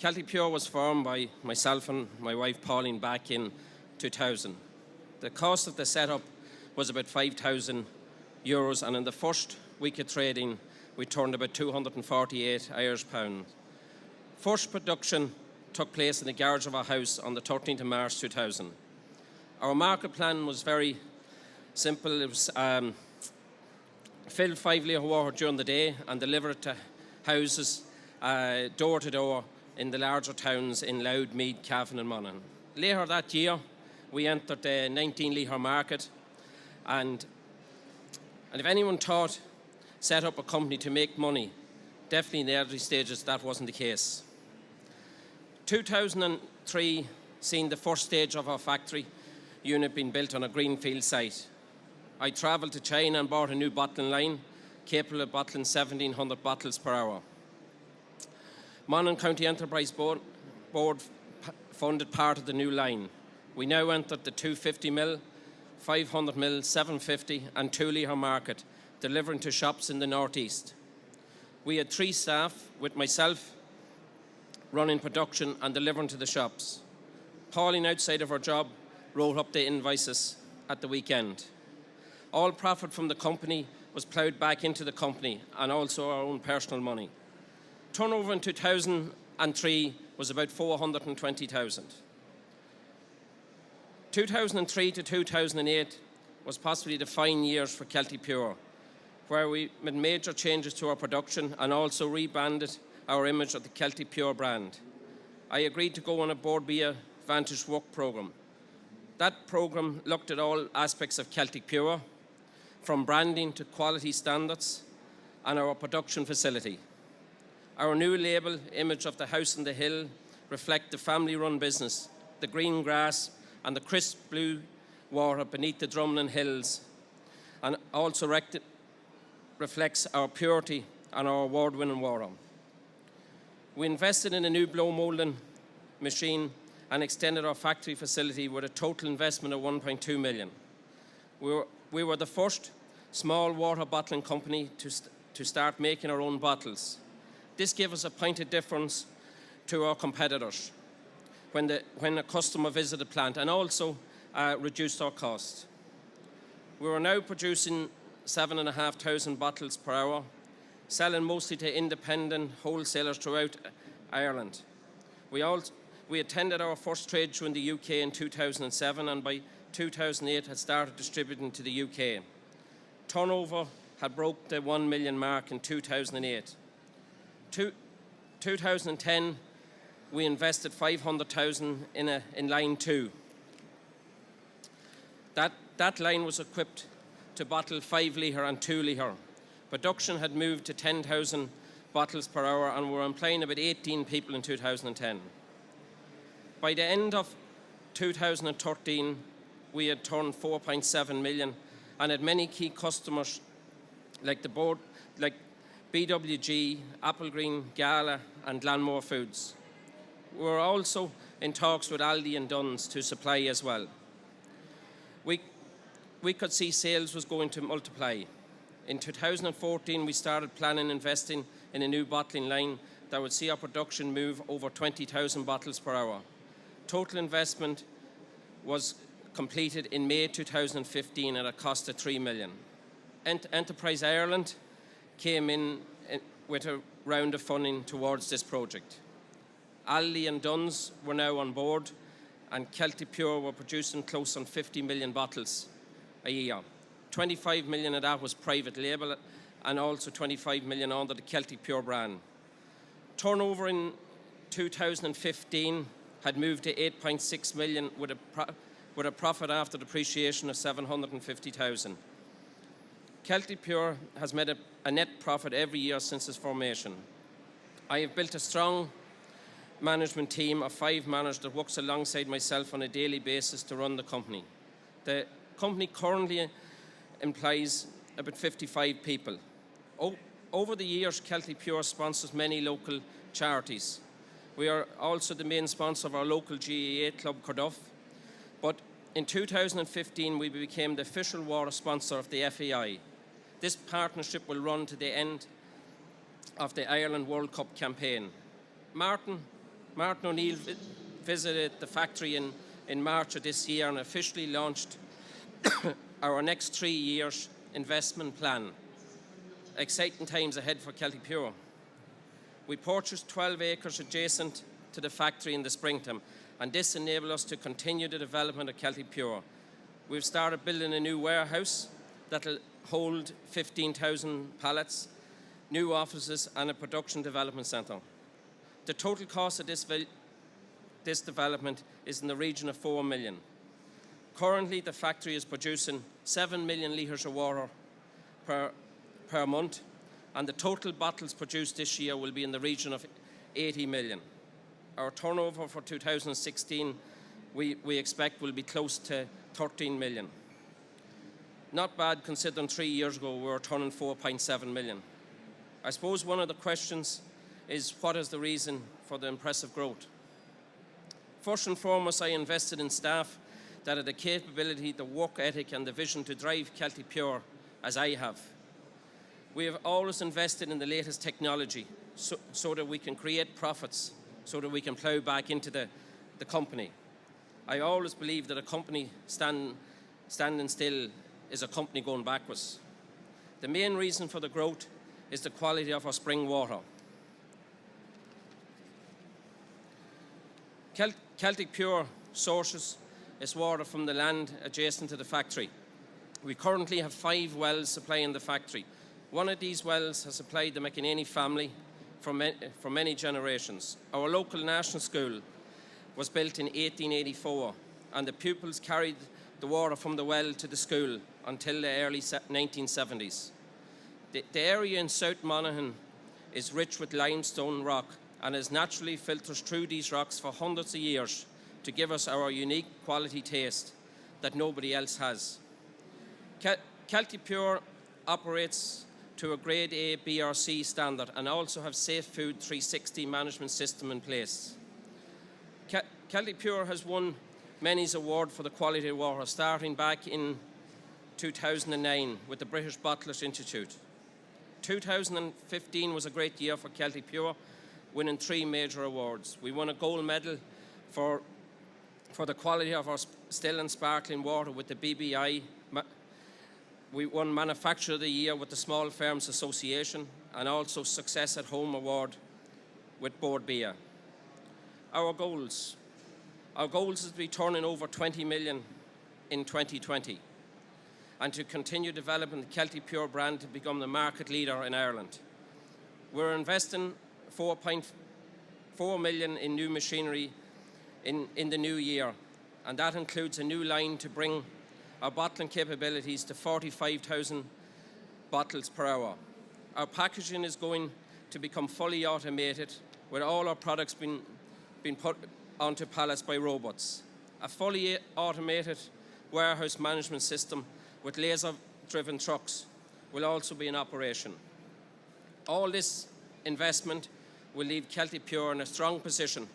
Celtic Pure was formed by myself and my wife Pauline back in 2000. The cost of the setup was about €5,000, and in the first week of trading, we turned about 248 Irish pounds. First production took place in the garage of our house on the 13th of March 2000. Our market plan was very simple. It was fill 5 litre water during the day and deliver it to houses door to door in the larger towns in Louth, Meath, Cavan and Monaghan. Later that year, we entered the 19 litre market, and if anyone thought set up a company to make money, definitely in the early stages that wasn't the case. 2003 seen the first stage of our factory unit being built on a greenfield site. I travelled to China and bought a new bottling line capable of bottling 1,700 bottles per hour. Monaghan County Enterprise Board funded part of the new line. We now entered the 250ml, 500ml, 750 and 2 litre market, delivering to shops in the northeast. We had 3 staff, with myself running production and delivering to the shops. Pauline, outside of her job, wrote up the invoices at the weekend. All profit from the company was ploughed back into the company and also our own personal money. Turnover in 2003 was about 420,000. 2003 to 2008 was possibly the fine years for Celtic Pure, where we made major changes to our production and also rebranded our image of the Celtic Pure brand. I agreed to go on a Board Via Vantage work programme. That programme looked at all aspects of Celtic Pure, from branding to quality standards and our production facility. Our new label, image of the house on the hill, reflect the family-run business, the green grass and the crisp blue water beneath the Drumlin Hills, and also reflects our purity and our award-winning water. We invested in a new blow moulding machine and extended our factory facility with a total investment of $1.2 million. We were the first small water bottling company to start making our own bottles. This gave us a point of difference to our competitors when a customer visited the plant, and also reduced our cost. We are now producing 7,500 bottles per hour, selling mostly to independent wholesalers throughout Ireland. We attended our first trade show in the UK in 2007, and by 2008 had started distributing to the UK. Turnover had broke the 1 million mark in 2008. 2010, we invested 500,000 in line 2. That line was equipped to bottle 5 litre and 2 litre. Production had moved to 10,000 bottles per hour, and we were employing about 18 people in 2010. By the end of 2013, we had turned 4.7 million and had many key customers like BWG, Applegreen, Gala and Glanmore Foods. We were also in talks with Aldi and Dunn's to supply as well. We could see sales was going to multiply. In 2014, we started planning investing in a new bottling line that would see our production move over 20,000 bottles per hour. Total investment was completed in May 2015 at a cost of $3 million. Enterprise Ireland came in with a round of funding towards this project. Aldi and Dunn's were now on board, and Celtic Pure were producing close on 50 million bottles a year. 25 million of that was private label, and also 25 million under the Celtic Pure brand. Turnover in 2015 had moved to 8.6 million with a profit after depreciation of 750,000. Celtic Pure has made a net profit every year since its formation. I have built a strong management team of 5 managers that works alongside myself on a daily basis to run the company. The company currently employs about 55 people. Over the years, Celtic Pure sponsors many local charities. We are also the main sponsor of our local GAA club, Carduff. But in 2015, we became the official water sponsor of the FAI. This partnership will run to the end of the Ireland World Cup campaign. Martin Martin O'Neill visited the factory in March of this year and officially launched our next 3 years investment plan. Exciting times ahead for Celtic Pure. We purchased 12 acres adjacent to the factory in the springtime, and this enabled us to continue the development of Celtic Pure. We've started building a new warehouse that will hold 15,000 pallets, new offices and a production development centre. The total cost of this development is in the region of 4 million. Currently, the factory is producing 7 million litres of water per month, and the total bottles produced this year will be in the region of 80 million. Our turnover for 2016 we expect will be close to 13 million. Not bad considering 3 years ago we were turning 4.7 million. I suppose one of the questions is, what is the reason for the impressive growth? First and foremost, I invested in staff that had the capability, the work ethic and the vision to drive Celtic Pure as I have. We have always invested in the latest technology so that we can create profits, so that we can plough back into the company. I always believe that a company standing still is a company going backwards. The main reason for the growth is the quality of our spring water. Celtic Pure sources its water from the land adjacent to the factory. We currently have 5 wells supplying the factory. One of these wells has supplied the McEneaney family for many generations. Our local national school was built in 1884, and the pupils carried the water from the well to the school until the early 1970s. The area in South Monaghan is rich with limestone rock and has naturally filtered through these rocks for hundreds of years to give us our unique quality taste that nobody else has. Celtic Pure operates to a Grade A BRC standard and also have Safe Food 360 management system in place. Celtic Pure has won many awards for the quality of water, starting back in 2009 with the British Bottlers Institute. 2015 was a great year for Celtic Pure, winning 3 major awards. We won a gold medal for the quality of our still and sparkling water with the BBI. We won Manufacturer of the Year with the Small Firms Association, and also Success at Home Award with Board Beer. Our goals is to be turning over 20 million in 2020 and to continue developing the Celtic Pure brand to become the market leader in Ireland. We're investing 4.4 million in new machinery in the new year, and that includes a new line to bring our bottling capabilities to 45,000 bottles per hour. Our packaging is going to become fully automated, with all our products being put onto pallets by robots. A fully automated warehouse management system with laser-driven trucks will also be in operation. All this investment will leave Celtic Pure in a strong position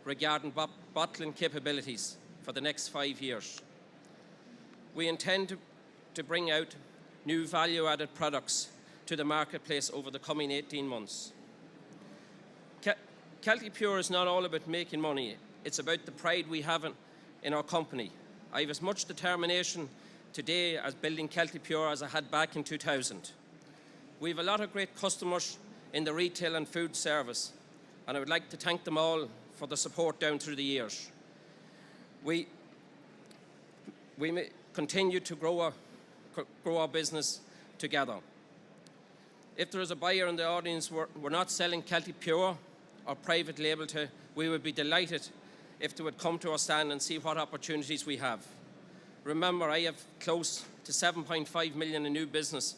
regarding bottling capabilities for the next 5 years. We intend to bring out new value-added products to the marketplace over the coming 18 months. Celtic Pure is not all about making money. It's about the pride we have in our company. I have as much determination today as building Celtic Pure as I had back in 2000. We have a lot of great customers in the retail and food service, and I would like to thank them all for the support down through the years. We may continue to grow our business together. If there is a buyer in the audience we're not selling Celtic Pure or private label to, we would be delighted if they would come to our stand and see what opportunities we have. Remember, I have close to 7.5 million in new business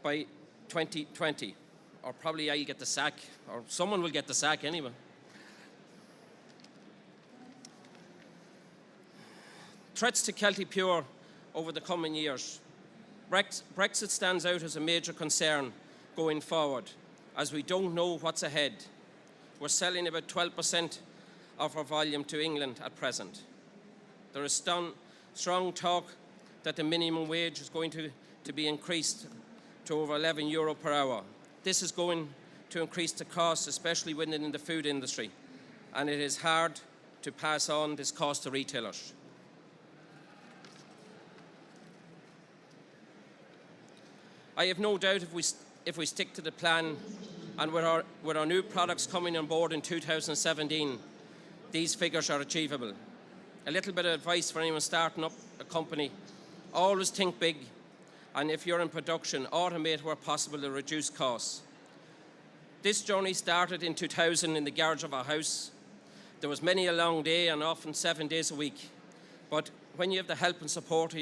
by 2020, or probably I'll get the sack, or someone will get the sack anyway. Threats to Celtic Pure over the coming years. Brexit stands out as a major concern going forward, as we don't know what's ahead. We're selling about 12% of our volume to England at present. There is strong talk that the minimum wage is going to be increased to over €11 per hour. This is going to increase the costs, especially within the food industry. and it is hard to pass on this cost to retailers. I have no doubt if we stick to the plan and with our new products coming on board in 2017, these figures are achievable. A little bit of advice for anyone starting up a company: always think big, and if you're in production, automate where possible to reduce costs. This journey started in 2000 in the garage of our house. There was many a long day and often 7 days a week, but when you have the help and support of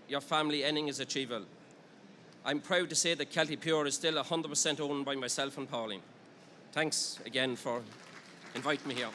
your family, anything is achievable. I'm proud to say that Kelty Pure is still 100% owned by myself and Pauline. Thanks again for inviting me here.